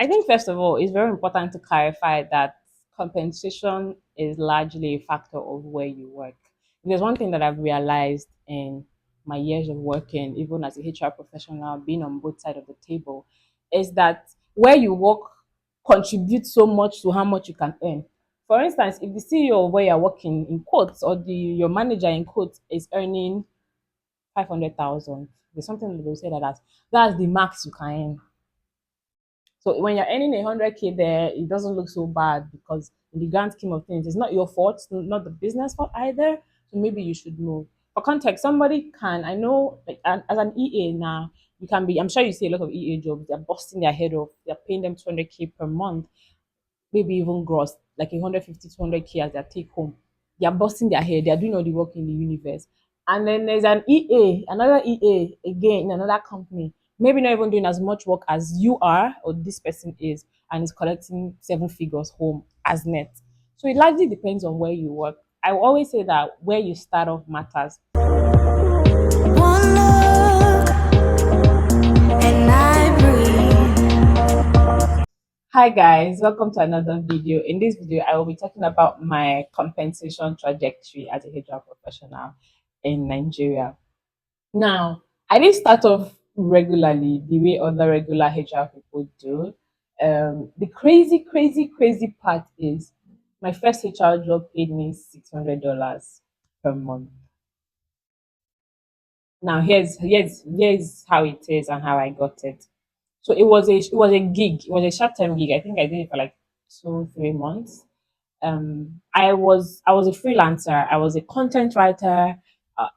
I think first of all, it's very important to clarify that compensation is largely a factor of where you work. There's one thing that I've realized in my years of working, even as a HR professional, being on both sides of the table, is that where you work contributes so much to how much you can earn. For instance, if the CEO of where you're working in quotes or your manager in quotes is earning 500,000, there's something that they'll say that that's the max you can earn. So when you're earning 100K there, it doesn't look so bad because in the grand scheme of things, it's not your fault, it's not the business fault either. So maybe you should move. For context, somebody can, I know, like, as an EA now, you can be, I'm sure you see a lot of EA jobs, they're busting their head off, they're paying them 200K per month, maybe even gross, like 150, 200K as their take home. They're busting their head, they're doing all the work in the universe. And then there's an EA, another EA, again, in another company, maybe not even doing as much work as you are or this person is, and is collecting seven figures home as net. So it largely depends on where you work. I will always say that where you start off matters. One look and I breathe. Hi guys, welcome to another video. In this video, I will be talking about my compensation trajectory as a HR professional in Nigeria. Now, I didn't start off regularly the way other regular HR people do. The crazy part is my first HR job paid me $600 per month. Now, here's how it is and how I got it. So it was a gig. It was a short term gig. I think I did it for like 2 3 months. I was a freelancer. I was a content writer.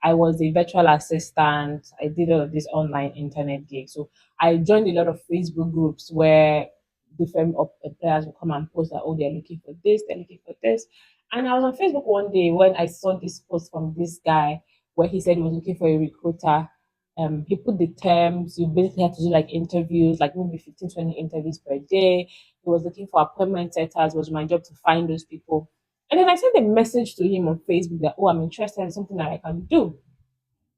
I was a virtual assistant. I did all of these online internet gigs. So I joined a lot of Facebook groups where different players will come and post that, oh, they're looking for this, they're looking for this. And I was on Facebook one day when I saw this post from this guy where he said he was looking for a recruiter. He put the terms, you basically had to do like interviews, like maybe 15, 20 interviews per day. He was looking for appointment setters. It was my job to find those people. And then I sent a message to him on Facebook that, oh, I'm interested in something that I can do.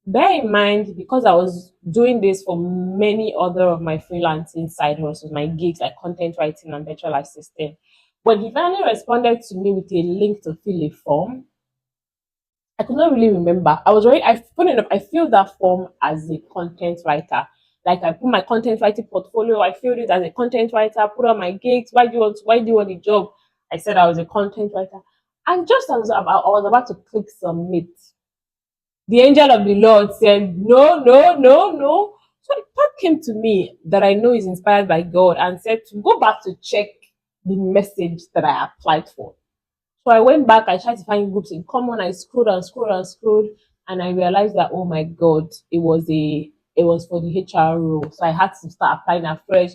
Bear in mind, because I was doing this for many other of my freelancing side hustles, my gigs like content writing and virtual assistant, when he finally responded to me with a link to fill a form, I could not really remember. Funny enough, I filled that form as a content writer. Like I put my content writing portfolio, I filled it as a content writer, put on my gigs. Why do you want the job? I said I was a content writer. And just as I was about to click submit, the angel of the Lord said, no, no, no, no. So a thought came to me that I know is inspired by God and said to go back to check the message that I applied for. So I went back, I tried to find groups in common, I scrolled, and I realized that, oh my God, it was for the HR role. So I had to start applying afresh,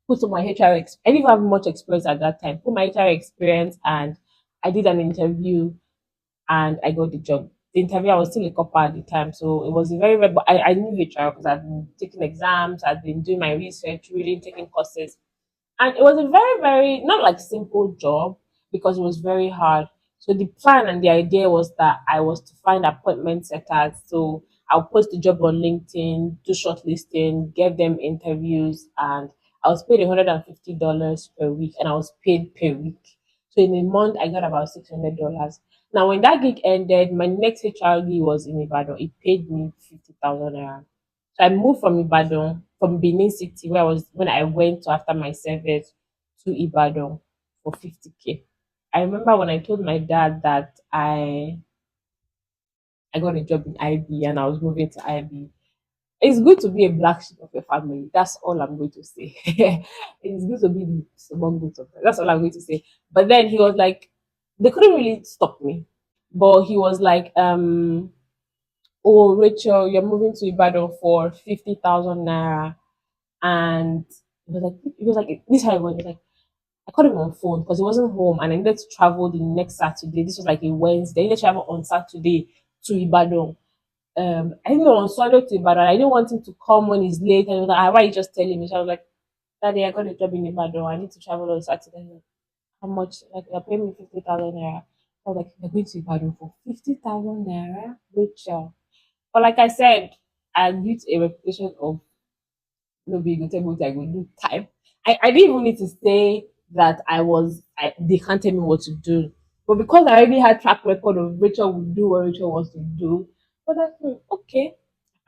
put on my I didn't have much experience at that time, put my HR experience, and I did an interview and I got the job. The interview, I was still a copper at the time, so it was a very, but I knew HR because I'd been taking exams, I'd been doing my research, reading, taking courses. And it was a very, not like simple job because it was very hard. So the plan and the idea was that I was to find appointment setters. So I'll post the job on LinkedIn, do shortlisting, get them interviews, and I was paid $150 per week, and I was paid per week. So in a month, I got about $600. Now, when that gig ended, my next HR gig was in Ibadan. It paid me 50,000 naira. So I moved from Ibadan, from Benin City, where I was when I went to after my service to Ibadan for 50K. I remember when I told my dad that I got a job in IB and I was moving to IB. It's good to be a black sheep of your family. That's all I'm going to say. It's good to be the among good of them. That's all I'm going to say. But then he was like, they couldn't really stop me. But he was like, oh Rachel, you're moving to Ibadan for 50,000 naira. And it was like this how it was. It was like I called him on phone because he wasn't home and I needed to travel the next Saturday. This was like a Wednesday. I needed to travel on Saturday to Ibadan. I think on Sunday to Ibadan. I didn't want him to come when he's late. And he was like, why are you just telling me? So I was like, Daddy, I got a job in Ibadan. I need to travel on Saturday. Like, how much? Like, you're paying me 50,000 naira. I was like, you're going to Ibadan for 50,000 naira? Rachel. But like I said, I built a reputation of no being able to I go do time. I didn't even need to say that they can't tell me what to do. But because I already had track record of Rachel would do what Rachel wants to do, but I thought, okay,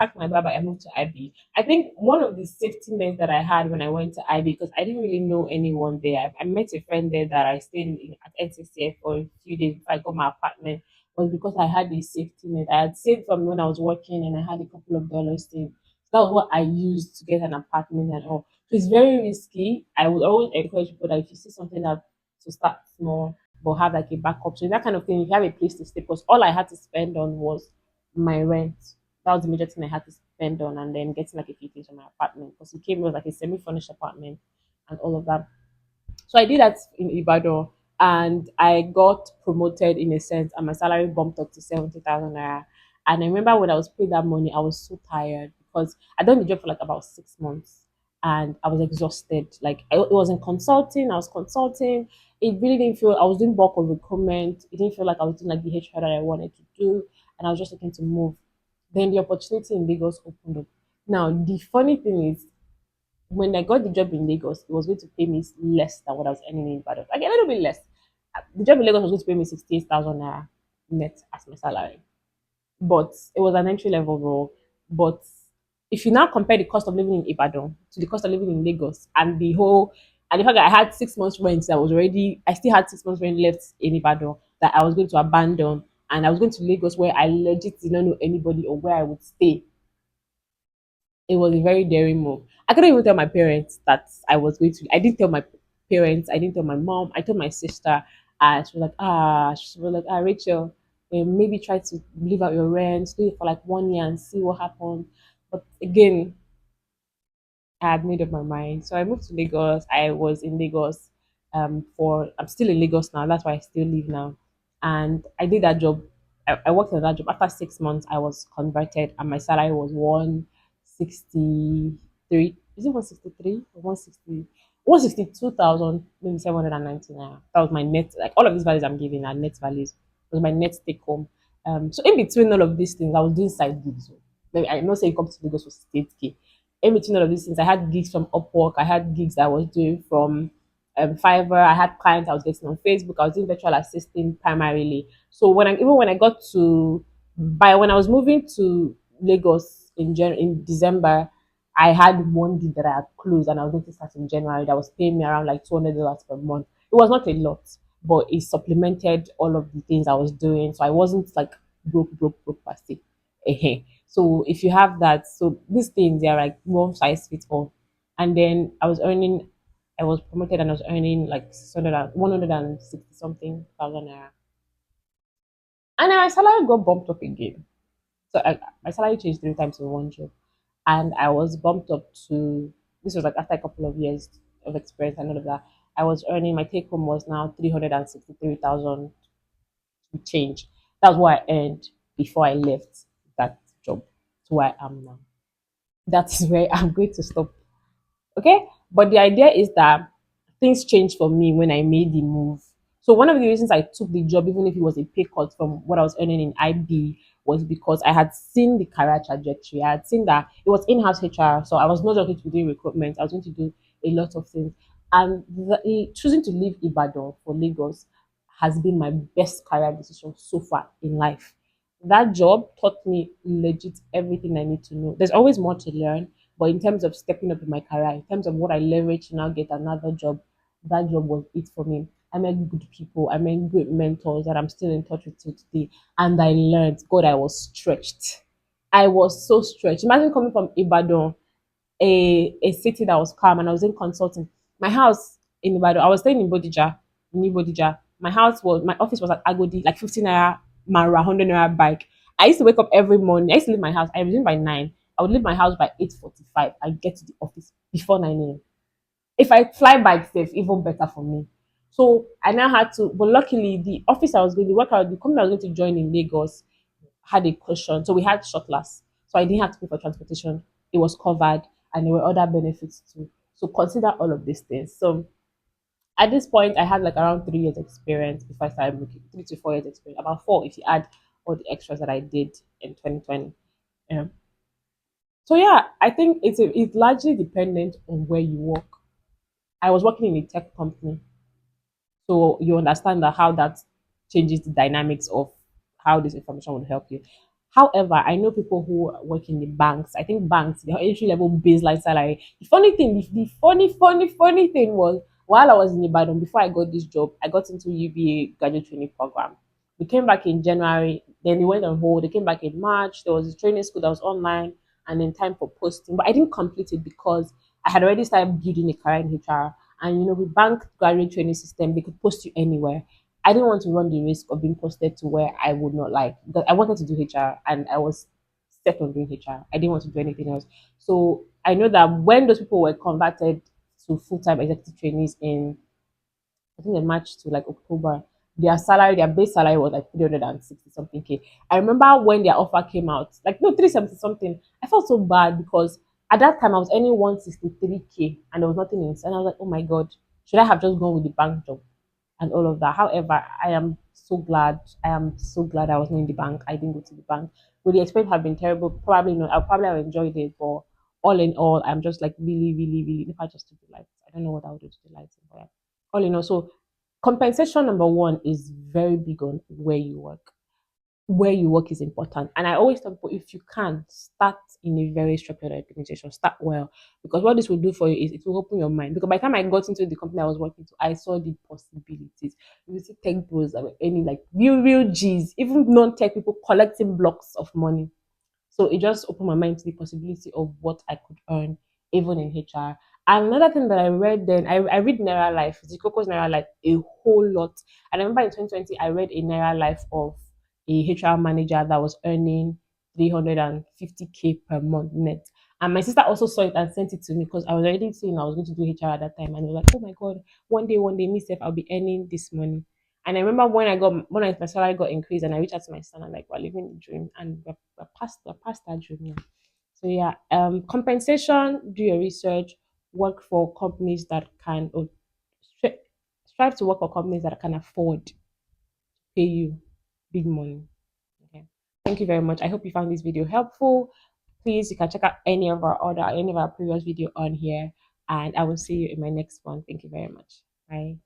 I packed my bag, I moved to IB. I think one of the safety nets that I had when I went to IB, because I didn't really know anyone there. I met a friend there that I stayed at NCCF for a few days before I got my apartment, was because I had a safety net. I had saved from when I was working and I had a couple of dollars saved. That was what I used to get an apartment and all. So it's very risky. I would always encourage people that if you see something that to start small but have like a backup. So that kind of thing, if you have a place to stay, because all I had to spend on was my rent. That was the major thing I had to spend on, and then getting like a few things from my apartment because it came with like a semi-furnished apartment and all of that. So I did that in Ibadan, and I got promoted in a sense, and my salary bumped up to 70,000 naira. And I remember when I was paid that money, I was so tired because I done the job for like about 6 months, and I was exhausted. Like it wasn't consulting, I was consulting. It really didn't feel I was doing bulk of recruitment. It didn't feel like I was doing like the HR that I wanted to do, and I was just looking to move. Then the opportunity in Lagos opened up. Now the funny thing is when I got the job in Lagos, it was going to pay me less than what I was earning in Ibadan. Like a little bit less. The job in Lagos was going to pay me 68,000 naira net as my salary, but it was an entry level role. But if you now compare the cost of living in Ibadan to the cost of living in Lagos and the fact that I had 6 months rent, I still had 6 months rent left in Ibadan that I was going to abandon, and I was going to Lagos where I legit did not know anybody or where I would stay. It was a very daring move. I couldn't even tell my parents that I was going to. I didn't tell my parents. I didn't tell my mom. I told my sister. She was like, Rachel, maybe try to leave out your rent, do it for like 1 year and see what happens. But again, I had made up my mind. So I moved to Lagos. I was in Lagos I'm still in Lagos now. That's why I still live now. And I did that job. I worked on that job. After 6 months, I was converted and my salary was 163. Is it 163 or 160? 162,000, maybe 799. That was my net. Like all of these values I'm giving are net values. It was my net take home. So in between all of these things, I was doing side gigs. So maybe I know say you come to Lagos for 8K. In between all of these things, I had gigs from Upwork. I had gigs I was doing from Fiverr. I had clients I was getting on Facebook. I was doing virtual assisting primarily. So when I got to by when I was moving to Lagos in December, I had one gig that I had closed and I was going to start in January that was paying me around like $200 per month. It was not a lot, but it supplemented all of the things I was doing. So I wasn't like broke per se. So if you have that, so these things they're like one size fits all. And then I was promoted and I was earning like 160 something thousand naira. And then my salary got bumped up again. My salary changed 3 times in one job. And I was bumped up to, this was like after a couple of years of experience and all of that. I was earning, my take home was now 363,000 to change. That's what I earned before I left that job to where I am now. That is where I'm going to stop. Okay. But the idea is that things changed for me when I made the move. So one of the reasons I took the job, even if it was a pay cut from what I was earning in IB, was because I had seen the career trajectory. I had seen that it was in-house HR, so I was not just going to be doing recruitment. I was going to do a lot of things. And choosing to leave Ibadan for Lagos has been my best career decision so far in life. That job taught me legit everything I need to know. There's always more to learn, but in terms of stepping up in my career, in terms of what I leverage to now get another job, that job was it for me. I met good people, I met great mentors that I'm still in touch with till today. And I learned, God, I was stretched. I was so stretched. Imagine coming from Ibadan, a city that was calm, and I was in consulting. My house in Ibadan, I was staying in Bodija, New Bodija. My office was at Agodi, like 15 naira Mara, 100 naira bike. I used to wake up every morning. I used to leave my house. I resumed by 9. I would leave my house by 8:45. I get to the office before 9 a.m. If I fly by safe, even better for me. So I now had to, but luckily the office I was going to work out, the company I was going to join in Lagos had a cushion. So we had shuttlers. So I didn't have to pay for transportation. It was covered and there were other benefits too. So consider all of these things. So at this point, I had like around 3 years experience before I started looking, 3 to 4 years experience, about four if you add all the extras that I did in 2020. Yeah. So yeah, I think it's largely dependent on where you work. I was working in a tech company, so you understand that how that changes the dynamics of how this information would help you. However, I know people who work in the banks. I think banks, their entry level baseline salary. The funny thing, the funny thing was while I was in Ibadan, before I got this job, I got into UBA graduate training program. We came back in January, then we went on hold. They came back in March. There was a training school that was online, and then time for posting. But I didn't complete it because I had already started building a career in HR. And with bank graduate training system, they could post you anywhere. I didn't want to run the risk of being posted to where I would not like. Because I wanted to do HR, and I was set on doing HR. I didn't want to do anything else. So I know that when those people were converted to full time executive trainees in, I think, in March to like October, their salary, their base salary was like 360 something K. I remember when their offer came out, like no 370 something. I felt so bad because at that time I was earning 163K and there was nothing in it. And I was like, oh my god, should I have just gone with the bank job and all of that? However, I am so glad. I am so glad I was not in the bank. I didn't go to the bank. Would the experience have been terrible? Probably not. I probably have enjoyed it, but all in all, I'm just like really, really, really. If I just took the lights, I don't know what I would do to the lights. But all in all, so compensation number one is very big on where you work. Where you work is important. And I always tell people, if you can, start in a very structured organization, start well. Because what this will do for you is it will open your mind. Because by the time I got into the company I was working to, I saw the possibilities. You see tech bros that were earning like real G's, even non-tech people collecting blocks of money. So it just opened my mind to the possibility of what I could earn even in HR. And another thing that I read then, I read Naira Life, Zikoko's Naira Life a whole lot. And I remember in 2020, I read a Naira Life of a HR manager that was earning 350K per month net. And my sister also saw it and sent it to me because I was already saying I was going to do HR at that time. And they were like, oh my God, one day, myself, I'll be earning this money. And I remember my salary got increased, and I reached out to my son and like, we're living the dream, and we're past that dream now. So yeah, compensation. Do your research. Work for companies that can, or strive to work for companies that can afford to pay you big money. Okay. Thank you very much. I hope you found this video helpful. Please, you can check out any of our previous video on here, and I will see you in my next one. Thank you very much. Bye.